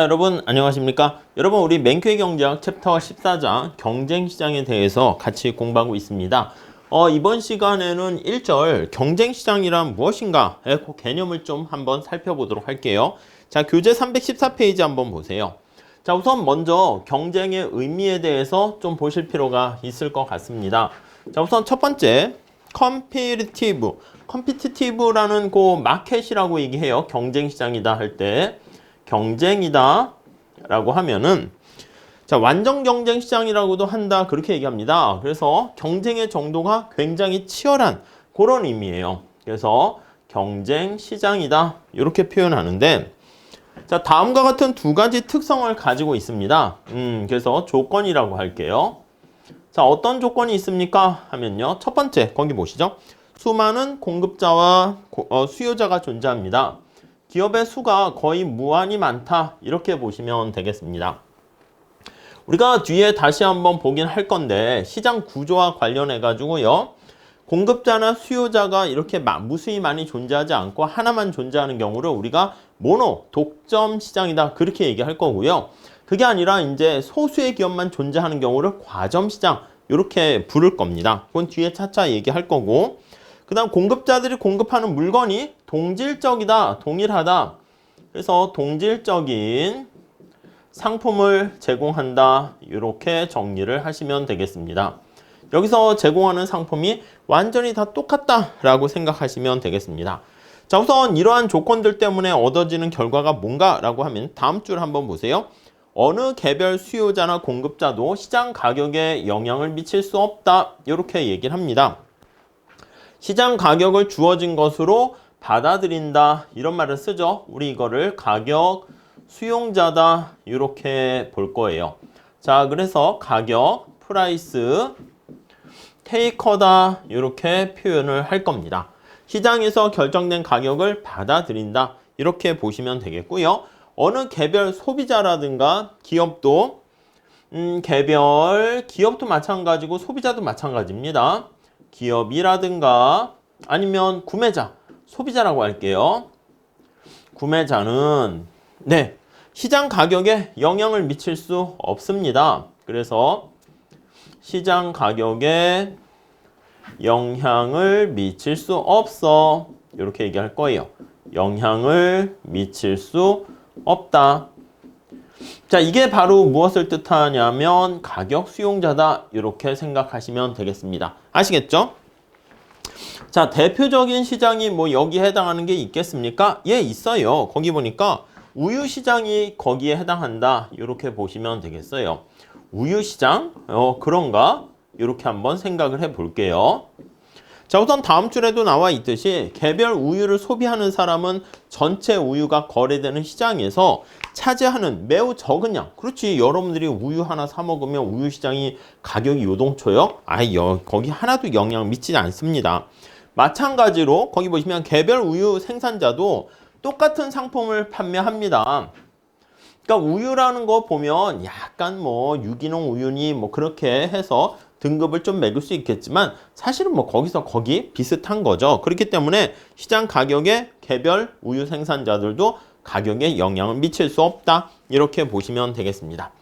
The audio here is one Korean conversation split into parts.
여러분 안녕하십니까? 여러분 우리 맹쾌 경제학 챕터 14장 경쟁시장에 대해서 같이 공부하고 있습니다. 이번 시간에는 1절 경쟁시장이란 무엇인가의 그 개념을 좀 한번 살펴보도록 할게요. 자, 교재 314페이지 한번 보세요. 자, 우선 먼저 경쟁의 의미에 대해서 좀 보실 필요가 있을 것 같습니다. 자, 우선 첫 번째 컴피티티브라는 그 마켓이라고 얘기해요. 경쟁시장이다 할 때 경쟁이다 라고 하면은 자, 완전 경쟁 시장이라고도 한다 그렇게 얘기합니다. 그래서 경쟁의 정도가 굉장히 치열한 그런 의미예요. 그래서 경쟁 시장이다 이렇게 표현하는데 자, 다음과 같은 두 가지 특성을 가지고 있습니다. 그래서 조건이라고 할게요. 자, 어떤 조건이 있습니까 하면요, 첫 번째 거기 보시죠. 수많은 공급자와 수요자가 존재합니다. 기업의 수가 거의 무한히 많다 이렇게 보시면 되겠습니다. 우리가 뒤에 다시 한번 보긴 할 건데 시장 구조와 관련해 가지고요, 공급자나 수요자가 이렇게 무수히 많이 존재하지 않고 하나만 존재하는 경우를 우리가 독점 시장이다 그렇게 얘기할 거고요. 그게 아니라 이제 소수의 기업만 존재하는 경우를 과점 시장 이렇게 부를 겁니다. 그건 뒤에 차차 얘기할 거고, 그 다음 공급자들이 공급하는 물건이 동질적이다, 동일하다. 그래서 동질적인 상품을 제공한다. 이렇게 정리를 하시면 되겠습니다. 여기서 제공하는 상품이 완전히 다 똑같다라고 생각하시면 되겠습니다. 자, 우선 이러한 조건들 때문에 얻어지는 결과가 뭔가라고 하면 다음 줄 한번 보세요. 어느 개별 수요자나 공급자도 시장 가격에 영향을 미칠 수 없다. 이렇게 얘기를 합니다. 시장 가격을 주어진 것으로 받아들인다 이런 말을 쓰죠. 우리 이거를 가격 수용자다 이렇게 볼 거예요. 자, 그래서 가격 프라이스 테이커다 이렇게 표현을 할 겁니다. 시장에서 결정된 가격을 받아들인다 이렇게 보시면 되겠고요. 어느 개별 소비자라든가 기업도 개별 기업도 마찬가지고 소비자도 마찬가지입니다. 기업이라든가 아니면 구매자, 소비자라고 할게요. 구매자는 시장 가격에 영향을 미칠 수 없습니다. 그래서 시장 가격에 영향을 미칠 수 없어 이렇게 얘기할 거예요. 영향을 미칠 수 없다. 자, 이게 바로 무엇을 뜻하냐면 가격 수용자다 이렇게 생각하시면 되겠습니다. 아시겠죠? 자, 대표적인 시장이 뭐 여기에 해당하는 게 있겠습니까? 예, 있어요. 거기 보니까 우유 시장이 거기에 해당한다 이렇게 보시면 되겠어요. 우유 시장? 그런가? 이렇게 한번 생각을 해 볼게요. 자, 우선 다음 줄에도 나와 있듯이 개별 우유를 소비하는 사람은 전체 우유가 거래되는 시장에서 차지하는 매우 적은 양. 그렇지, 여러분들이 우유 하나 사 먹으면 우유 시장이 가격이 요동쳐요? 거기 하나도 영향 미치지 않습니다. 마찬가지로 거기 보시면 개별 우유 생산자도 똑같은 상품을 판매합니다. 그러니까 우유라는 거 보면 약간 유기농 우유니 그렇게 해서 등급을 좀 매길 수 있겠지만 사실은 거기서 거기 비슷한 거죠. 그렇기 때문에 시장 가격에 개별 우유 생산자들도 가격에 영향을 미칠 수 없다 이렇게 보시면 되겠습니다.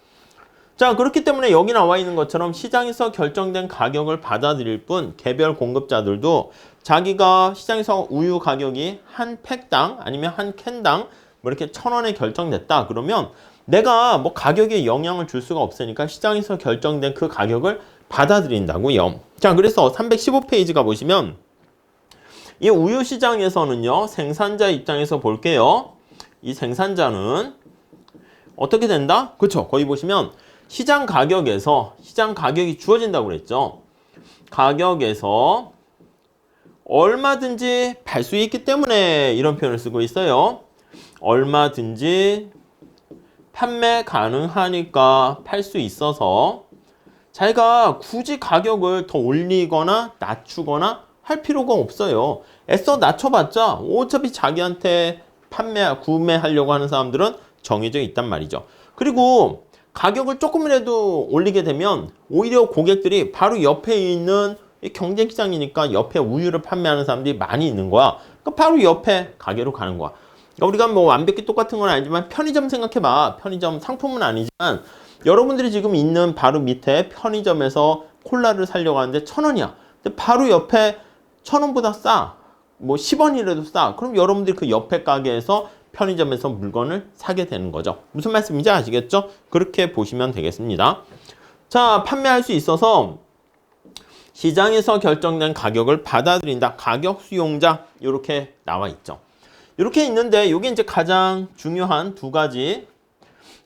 자, 그렇기 때문에 여기 나와 있는 것처럼 시장에서 결정된 가격을 받아들일 뿐 개별 공급자들도 자기가 시장에서 우유 가격이 한 팩당 아니면 한 캔당 이렇게 1,000원에 결정됐다 그러면 내가 가격에 영향을 줄 수가 없으니까 시장에서 결정된 그 가격을 받아들인다고요. 자, 그래서 315페이지가 보시면 이 우유 시장에서는요, 생산자 입장에서 볼게요. 이 생산자는 어떻게 된다? 그렇죠. 거기 보시면 시장 가격이 주어진다고 그랬죠. 가격에서 얼마든지 팔 수 있기 때문에 이런 표현을 쓰고 있어요. 얼마든지 판매 가능하니까 팔 수 있어서 자기가 굳이 가격을 더 올리거나 낮추거나 할 필요가 없어요. 애써 낮춰봤자 어차피 자기한테 구매하려고 하는 사람들은 정해져 있단 말이죠. 그리고 가격을 조금이라도 올리게 되면 오히려 고객들이 바로 옆에 있는 경쟁시장이니까 옆에 우유를 판매하는 사람들이 많이 있는 거야. 그러니까 바로 옆에 가게로 가는 거야. 그러니까 우리가 뭐 완벽히 똑같은 건 아니지만 편의점 생각해봐. 편의점 상품은 아니지만 여러분들이 지금 있는 바로 밑에 편의점에서 콜라를 사려고 하는데 1,000원이야. 근데 바로 옆에 1,000원보다 싸. 뭐 10원이라도 싸. 그럼 여러분들이 그 옆에 가게에서 편의점에서 물건을 사게 되는 거죠. 무슨 말씀인지 아시겠죠? 그렇게 보시면 되겠습니다. 자, 판매할 수 있어서 시장에서 결정된 가격을 받아들인다. 가격 수용자 이렇게 나와 있죠. 이렇게 있는데 이게 이제 가장 중요한 두 가지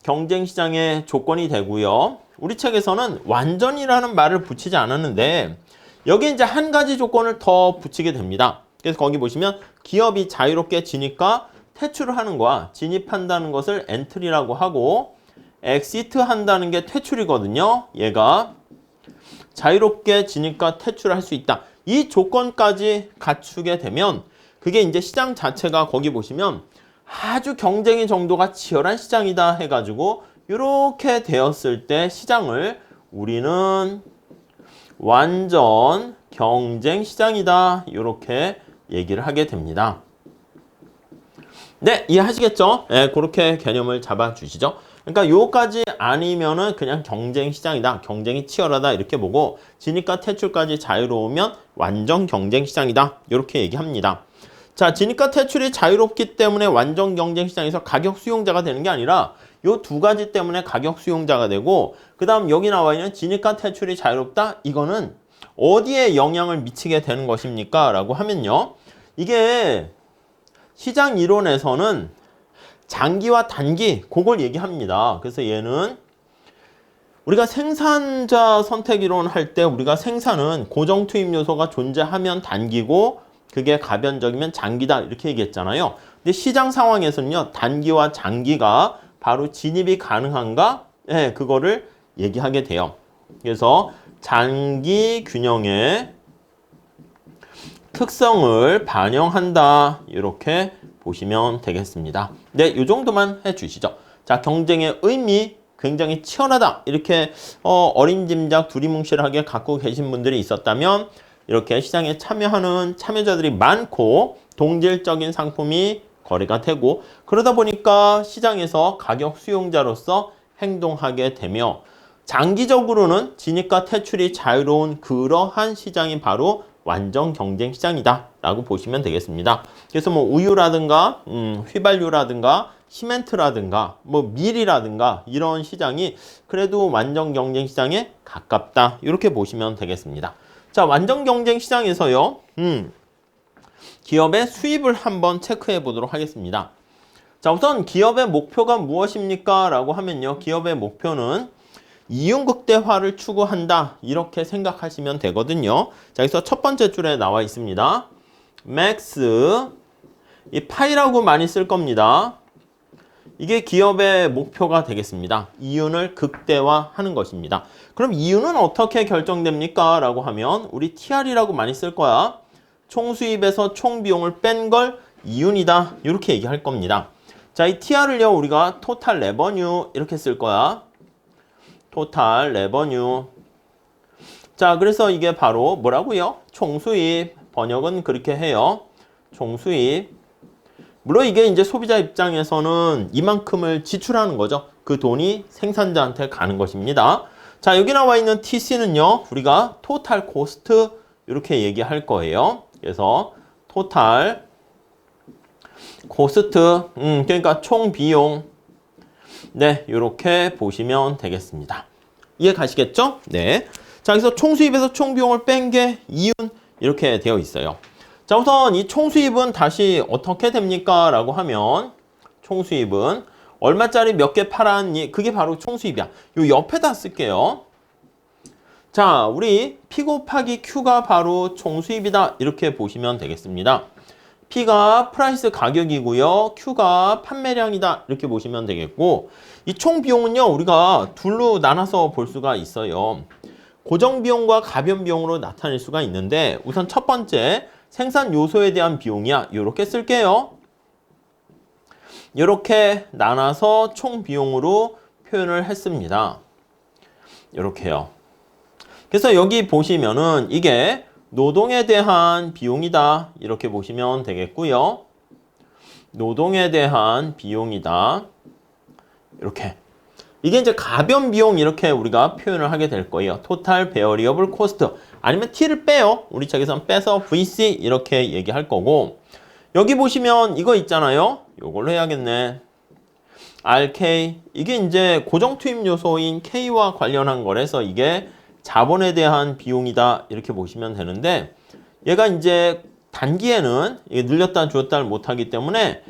경쟁 시장의 조건이 되고요. 우리 책에서는 완전이라는 말을 붙이지 않았는데 여기 이제 한 가지 조건을 더 붙이게 됩니다. 그래서 거기 보시면 기업이 자유롭게 진입과 퇴출을 하는 거야. 진입한다는 것을 엔트리라고 하고 엑시트 한다는 게 퇴출이거든요. 얘가 자유롭게 진입과 퇴출을 할 수 있다. 이 조건까지 갖추게 되면 그게 이제 시장 자체가 거기 보시면 아주 경쟁의 정도가 치열한 시장이다 해가지고 이렇게 되었을 때 시장을 우리는 완전 경쟁 시장이다 이렇게 얘기를 하게 됩니다. 네, 이해하시겠죠? 네, 그렇게 개념을 잡아주시죠. 그러니까 요까지 아니면은 그냥 경쟁 시장이다. 경쟁이 치열하다. 이렇게 보고 진입과 퇴출까지 자유로우면 완전 경쟁 시장이다. 이렇게 얘기합니다. 자, 진입과 퇴출이 자유롭기 때문에 완전 경쟁 시장에서 가격 수용자가 되는 게 아니라 요 두 가지 때문에 가격 수용자가 되고 그 다음 여기 나와 있는 진입과 퇴출이 자유롭다. 이거는 어디에 영향을 미치게 되는 것입니까? 라고 하면요. 이게 시장 이론에서는 장기와 단기 그걸 얘기합니다. 그래서 얘는 우리가 생산자 선택 이론 할 때 우리가 생산은 고정 투입 요소가 존재하면 단기고 그게 가변적이면 장기다 이렇게 얘기했잖아요. 근데 시장 상황에서는요. 단기와 장기가 바로 진입이 가능한가? 네, 그거를 얘기하게 돼요. 그래서 장기 균형의 특성을 반영한다. 이렇게 보시면 되겠습니다. 네, 이 정도만 해주시죠. 자, 경쟁의 의미 굉장히 치열하다. 이렇게 어림짐작 두리뭉실하게 갖고 계신 분들이 있었다면 이렇게 시장에 참여하는 참여자들이 많고 동질적인 상품이 거래가 되고 그러다 보니까 시장에서 가격 수용자로서 행동하게 되며 장기적으로는 진입과 퇴출이 자유로운 그러한 시장이 바로 완전 경쟁 시장이다 라고 보시면 되겠습니다. 그래서 뭐 우유라든가 휘발유라든가 시멘트라든가 뭐 밀이라든가 이런 시장이 그래도 완전 경쟁 시장에 가깝다 이렇게 보시면 되겠습니다. 자, 완전 경쟁 시장에서요 기업의 수입을 한번 체크해 보도록 하겠습니다. 자, 우선 기업의 목표가 무엇입니까? 라고 하면요 기업의 목표는 이윤 극대화를 추구한다 이렇게 생각하시면 되거든요. 자, 여기서 첫 번째 줄에 나와 있습니다. 맥스 이 파이라고 많이 쓸 겁니다. 이게 기업의 목표가 되겠습니다. 이윤을 극대화하는 것입니다. 그럼 이윤은 어떻게 결정됩니까? 라고 하면 우리 TR이라고 많이 쓸 거야. 총수입에서 총비용을 뺀 걸 이윤이다 이렇게 얘기할 겁니다. 자, 이 TR을요 우리가 토탈 레버뉴 이렇게 쓸 거야. 토탈 레버뉴. 자, 그래서 이게 바로 뭐라고요? 총수입. 번역은 그렇게 해요. 총수입. 물론 이게 이제 소비자 입장에서는 이만큼을 지출하는 거죠. 그 돈이 생산자한테 가는 것입니다. 자, 여기 나와 있는 TC는요. 우리가 토탈 코스트 이렇게 얘기할 거예요. 그래서 토탈 코스트 그러니까 총 비용. 네, 이렇게 보시면 되겠습니다. 이해 가시겠죠? 네. 자, 여기서 총수입에서 총비용을 뺀 게 이윤 이렇게 되어 있어요. 자, 우선 이 총수입은 다시 어떻게 됩니까? 라고 하면 총수입은 얼마짜리 몇 개 팔았니? 그게 바로 총수입이야. 요 옆에다 쓸게요. 자, 우리 P 곱하기 Q가 바로 총수입이다. 이렇게 보시면 되겠습니다. P가 프라이스 가격이고요. Q가 판매량이다. 이렇게 보시면 되겠고 이 총 비용은요. 우리가 둘로 나눠서 볼 수가 있어요. 고정 비용과 가변 비용으로 나타낼 수가 있는데 우선 첫 번째 생산 요소에 대한 비용이야. 이렇게 쓸게요. 이렇게 나눠서 총 비용으로 표현을 했습니다. 이렇게요. 그래서 여기 보시면은 이게 노동에 대한 비용이다. 이렇게 보시면 되겠고요. 노동에 대한 비용이다. 이렇게. 이게 이제 가변 비용 이렇게 우리가 표현을 하게 될 거예요. 토탈 베어리어블 코스트. 아니면 t를 빼요. 우리 책에서는 빼서 VC 이렇게 얘기할 거고. 여기 보시면 이거 있잖아요. 요걸로 해야겠네. RK. 이게 이제 고정 투입 요소인 K와 관련한 거라서 이게 자본에 대한 비용이다. 이렇게 보시면 되는데 얘가 이제 단기에는 이게 늘렸다 줄였다를 못하기 때문에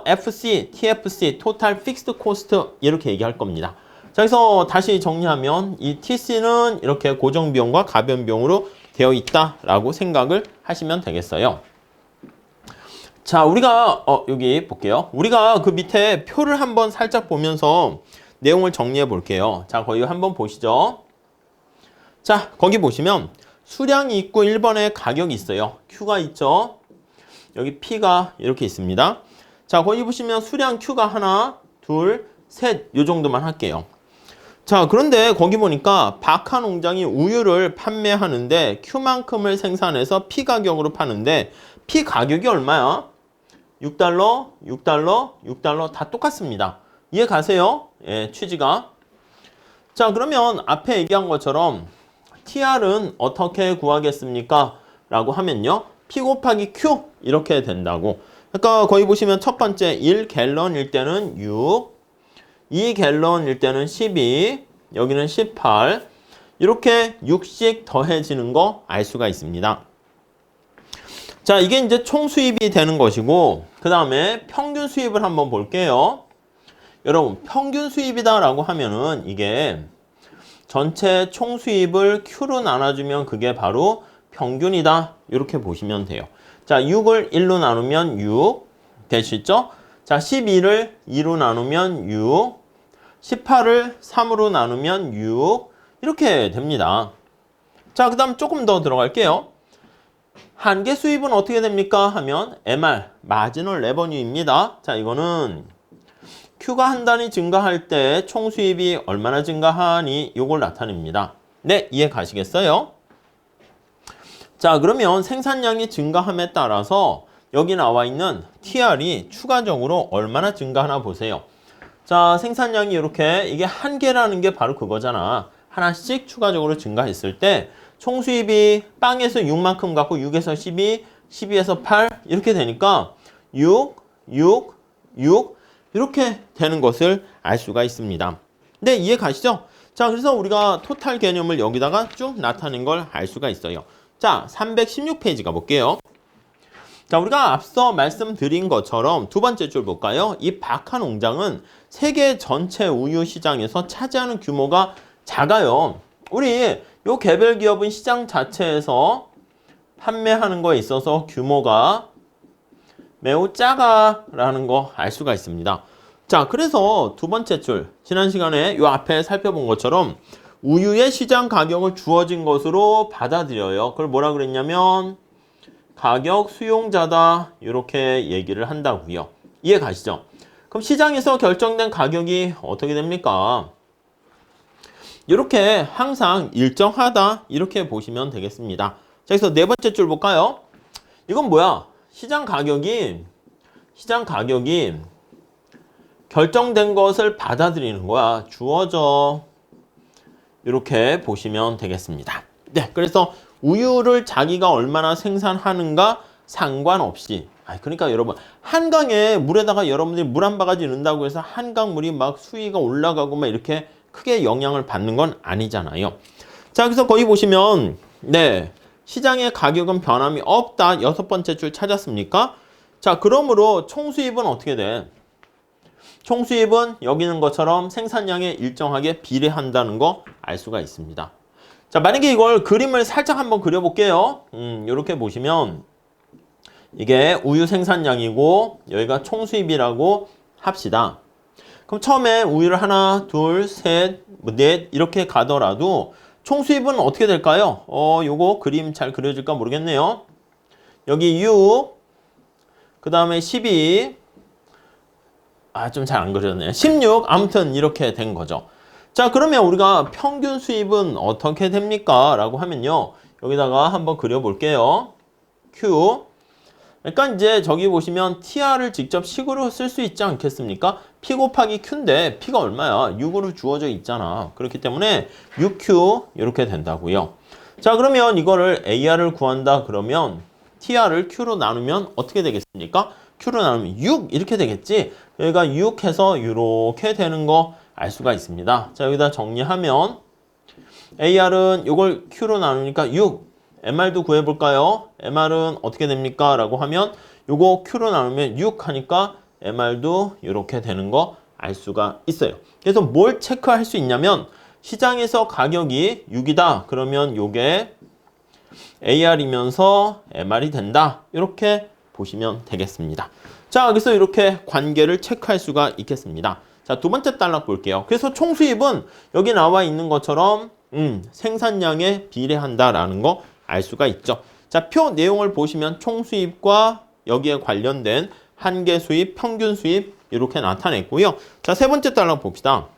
FC, TFC, Total Fixed Cost 이렇게 얘기할 겁니다. 자, 그래서 다시 정리하면 이 TC는 이렇게 고정 비용과 가변 비용으로 되어 있다라고 생각을 하시면 되겠어요. 자, 우리가 여기 볼게요. 우리가 그 밑에 표를 한번 살짝 보면서 내용을 정리해 볼게요. 자, 거기 한번 보시죠. 자, 거기 보시면 수량이 있고 1번에 가격이 있어요. Q가 있죠. 여기 P가 이렇게 있습니다. 자, 거기 보시면 수량 Q가 하나, 둘, 셋 요 정도만 할게요. 자, 그런데 거기 보니까 박하 농장이 우유를 판매하는데 Q만큼을 생산해서 P 가격으로 파는데 P 가격이 얼마야? 6달러, 6달러, 6달러 다 똑같습니다. 이해 가세요? 예, 취지가. 자, 그러면 앞에 얘기한 것처럼 TR은 어떻게 구하겠습니까? 라고 하면요. P 곱하기 Q 이렇게 된다고. 그러니까 거기 보시면 첫 번째 1갤런일 때는 6, 2갤런일 때는 12, 여기는 18 이렇게 6씩 더해지는 거 알 수가 있습니다. 자, 이게 이제 총 수입이 되는 것이고 그 다음에 평균 수입을 한번 볼게요. 여러분 평균 수입이다 라고 하면은 이게 전체 총 수입을 Q로 나눠주면 그게 바로 평균이다 이렇게 보시면 돼요. 자, 6을 1로 나누면 6 되시죠? 자, 12를 2로 나누면 6, 18을 3으로 나누면 6 이렇게 됩니다. 자, 그 다음 조금 더 들어갈게요. 한계 수입은 어떻게 됩니까? 하면 MR, 마지널 레버뉴입니다. 자, 이거는 Q가 한 단위 증가할 때 총 수입이 얼마나 증가하니 이걸 나타냅니다. 네, 이해 가시겠어요? 자, 그러면 생산량이 증가함에 따라서 여기 나와 있는 TR이 추가적으로 얼마나 증가하나 보세요. 자, 생산량이 이렇게 이게 한계라는 게 바로 그거잖아. 하나씩 추가적으로 증가했을 때 총 수입이 빵에서 6만큼 갖고 6에서 12, 12에서 8 이렇게 되니까 6, 6, 6 이렇게 되는 것을 알 수가 있습니다. 네, 이해 가시죠? 자, 그래서 우리가 토탈 개념을 여기다가 쭉 나타낸 걸 알 수가 있어요. 자, 316페이지 가볼게요. 자, 우리가 앞서 말씀드린 것처럼 두 번째 줄 볼까요? 이 박하 농장은 세계 전체 우유 시장에서 차지하는 규모가 작아요. 우리 요 개별 기업은 시장 자체에서 판매하는 거에 있어서 규모가 매우 작아라는 거 알 수가 있습니다. 자, 그래서 두 번째 줄, 지난 시간에 요 앞에 살펴본 것처럼 우유의 시장 가격을 주어진 것으로 받아들여요. 그걸 뭐라 그랬냐면 가격 수용자다 이렇게 얘기를 한다고요. 이해 가시죠? 그럼 시장에서 결정된 가격이 어떻게 됩니까? 이렇게 항상 일정하다 이렇게 보시면 되겠습니다. 자, 그래서 네 번째 줄 볼까요? 이건 뭐야? 시장 가격이 결정된 것을 받아들이는 거야. 주어져. 이렇게 보시면 되겠습니다. 네, 그래서 우유를 자기가 얼마나 생산하는가 상관없이, 그러니까 여러분 한강에 물에다가 여러분들이 물 한 바가지 넣는다고 해서 한강물이 막 수위가 올라가고 막 이렇게 크게 영향을 받는 건 아니잖아요. 자, 그래서 거기 보시면 네, 시장의 가격은 변함이 없다. 여섯 번째 줄 찾았습니까? 자, 그러므로 총수입은 어떻게 돼? 총수입은 여기 있는 것처럼 생산량에 일정하게 비례한다는 거 알 수가 있습니다. 자, 만약에 이걸 그림을 살짝 한번 그려볼게요. 이렇게 보시면 이게 우유 생산량이고 여기가 총수입이라고 합시다. 그럼 처음에 우유를 하나, 둘, 셋, 넷 이렇게 가더라도 총수입은 어떻게 될까요? 요거 그림 잘 그려질까 모르겠네요. 여기 6, 그 다음에 12, 좀 잘 안 그려졌네요. 16, 아무튼 이렇게 된 거죠. 자, 그러면 우리가 평균 수입은 어떻게 됩니까? 라고 하면요. 여기다가 한번 그려볼게요. Q. 그러니까 이제 저기 보시면 TR을 직접 식으로 쓸 수 있지 않겠습니까? P 곱하기 Q인데 P가 얼마야? 6으로 주어져 있잖아. 그렇기 때문에 6Q 이렇게 된다고요. 자, 그러면 이거를 AR을 구한다 그러면 TR을 Q로 나누면 어떻게 되겠습니까? Q로 나누면 6 이렇게 되겠지? 여기가 6 해서 이렇게 되는 거 알 수가 있습니다. 자, 여기다 정리하면 AR은 이걸 Q로 나누니까 6. MR도 구해볼까요? MR은 어떻게 됩니까? 라고 하면 요거 Q로 나누면 6 하니까 MR도 이렇게 되는 거 알 수가 있어요. 그래서 뭘 체크할 수 있냐면 시장에서 가격이 6이다. 그러면 요게 AR이면서 MR이 된다. 이렇게 보시면 되겠습니다. 자, 그래서 이렇게 관계를 체크할 수가 있겠습니다. 자, 두 번째 단락 볼게요. 그래서 총수입은 여기 나와 있는 것처럼 생산량에 비례한다라는 거 알 수가 있죠. 자, 표 내용을 보시면 총수입과 여기에 관련된 한계 수입, 평균 수입 이렇게 나타냈고요. 자, 세 번째 단락 봅시다.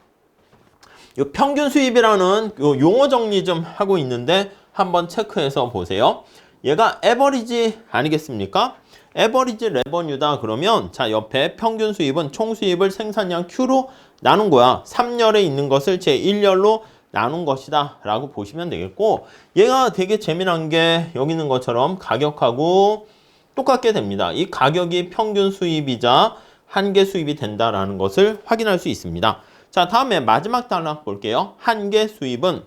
이 평균 수입이라는 요 용어 정리 좀 하고 있는데 한번 체크해서 보세요. 얘가 에버리지 아니겠습니까? 에버리지 레버뉴다 그러면 자, 옆에 평균 수입은 총 수입을 생산량 Q로 나눈 거야. 3열에 있는 것을 제1열로 나눈 것이다 라고 보시면 되겠고, 얘가 되게 재미난 게 여기 있는 것처럼 가격하고 똑같게 됩니다. 이 가격이 평균 수입이자 한계 수입이 된다라는 것을 확인할 수 있습니다. 자, 다음에 마지막 단락 볼게요. 한계 수입은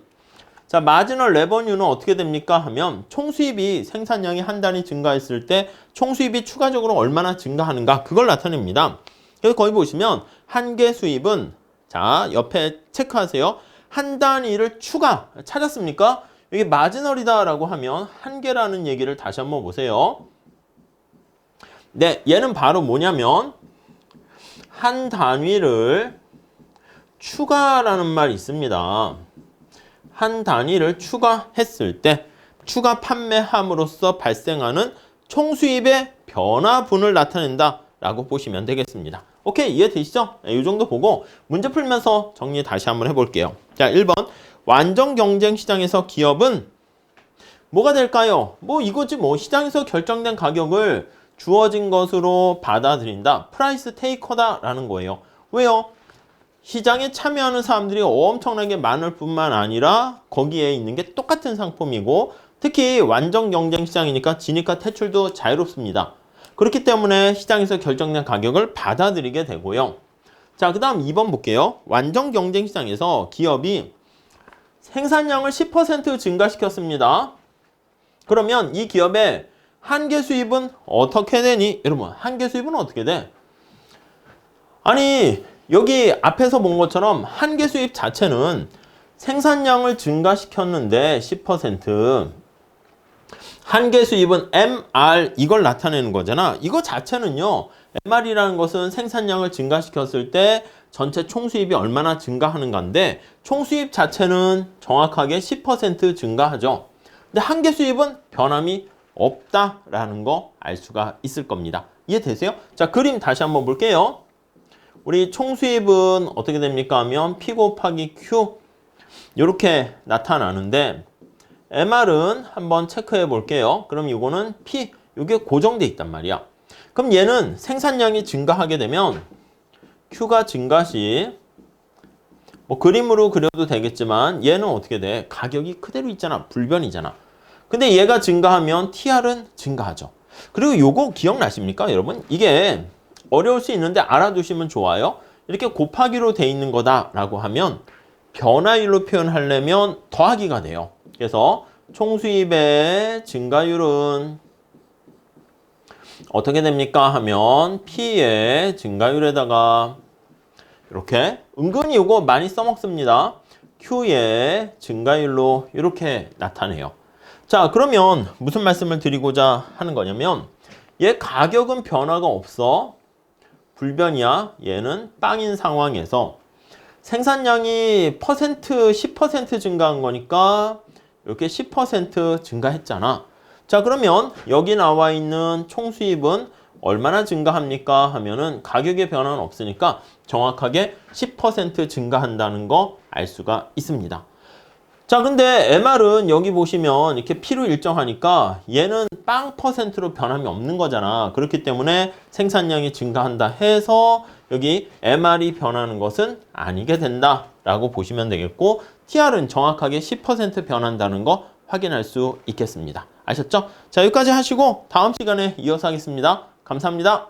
자, 마지널 레버뉴는 어떻게 됩니까? 하면 총 수입이 생산량이 한 단위 증가했을 때 총 수입이 추가적으로 얼마나 증가하는가 그걸 나타냅니다. 그래서 거기 보시면 한계 수입은 자, 옆에 체크하세요. 한 단위를 추가 찾았습니까? 여기 마지널이다라고 하면 한계라는 얘기를 다시 한번 보세요. 네, 얘는 바로 뭐냐면 한 단위를 추가라는 말이 있습니다. 한 단위를 추가했을 때 추가 판매함으로써 발생하는 총수입의 변화분을 나타낸다 라고 보시면 되겠습니다. 오케이, 이해되시죠? 이 정도 보고 문제 풀면서 정리 다시 한번 해볼게요. 자, 1번 완전 경쟁 시장에서 기업은 뭐가 될까요? 뭐 이거지 뭐 시장에서 결정된 가격을 주어진 것으로 받아들인다. 프라이스 테이커다 라는 거예요. 왜요? 시장에 참여하는 사람들이 엄청나게 많을 뿐만 아니라 거기에 있는 게 똑같은 상품이고 특히 완전 경쟁 시장이니까 진입과 퇴출도 자유롭습니다. 그렇기 때문에 시장에서 결정된 가격을 받아들이게 되고요. 자, 그 다음 2번 볼게요. 완전 경쟁 시장에서 기업이 생산량을 10% 증가시켰습니다. 그러면 이 기업의 한계 수입은 어떻게 되니? 여러분, 한계 수입은 어떻게 돼? 아니, 여기 앞에서 본 것처럼 한계 수입 자체는 생산량을 증가시켰는데 10% 한계 수입은 MR 이걸 나타내는 거잖아. 이거 자체는요. MR이라는 것은 생산량을 증가시켰을 때 전체 총수입이 얼마나 증가하는 건데 총수입 자체는 정확하게 10% 증가하죠. 근데 한계 수입은 변함이 없다라는 거 알 수가 있을 겁니다. 이해되세요? 자, 그림 다시 한번 볼게요. 우리 총수입은 어떻게 됩니까 하면 P 곱하기 Q 이렇게 나타나는데 MR은 한번 체크해 볼게요. 그럼 이거는 P, 이게 고정돼 있단 말이야. 그럼 얘는 생산량이 증가하게 되면 Q가 증가 시 뭐 그림으로 그려도 되겠지만 얘는 어떻게 돼? 가격이 그대로 있잖아. 불변이잖아. 근데 얘가 증가하면 TR은 증가하죠. 그리고 요거 기억나십니까 여러분? 이게 어려울 수 있는데 알아두시면 좋아요. 이렇게 곱하기로 돼 있는 거다라고 하면 변화율로 표현하려면 더하기가 돼요. 그래서 총수입의 증가율은 어떻게 됩니까 하면 P의 증가율에다가 이렇게 은근히 이거 많이 써먹습니다. Q의 증가율로 이렇게 나타내요. 자, 그러면 무슨 말씀을 드리고자 하는 거냐면 얘 가격은 변화가 없어. 불변이야. 얘는 빵인 상황에서 생산량이 10% 증가한 거니까 이렇게 10% 증가했잖아. 자, 그러면 여기 나와 있는 총수입은 얼마나 증가합니까? 하면은 가격의 변화는 없으니까 정확하게 10% 증가한다는 거 알 수가 있습니다. 자, 근데 MR은 여기 보시면 이렇게 P로 일정하니까 얘는 빵 %로 변함이 없는 거잖아. 그렇기 때문에 생산량이 증가한다 해서 여기 MR이 변하는 것은 아니게 된다라고 보시면 되겠고, TR은 정확하게 10% 변한다는 거 확인할 수 있겠습니다. 아셨죠? 자, 여기까지 하시고 다음 시간에 이어서 하겠습니다. 감사합니다.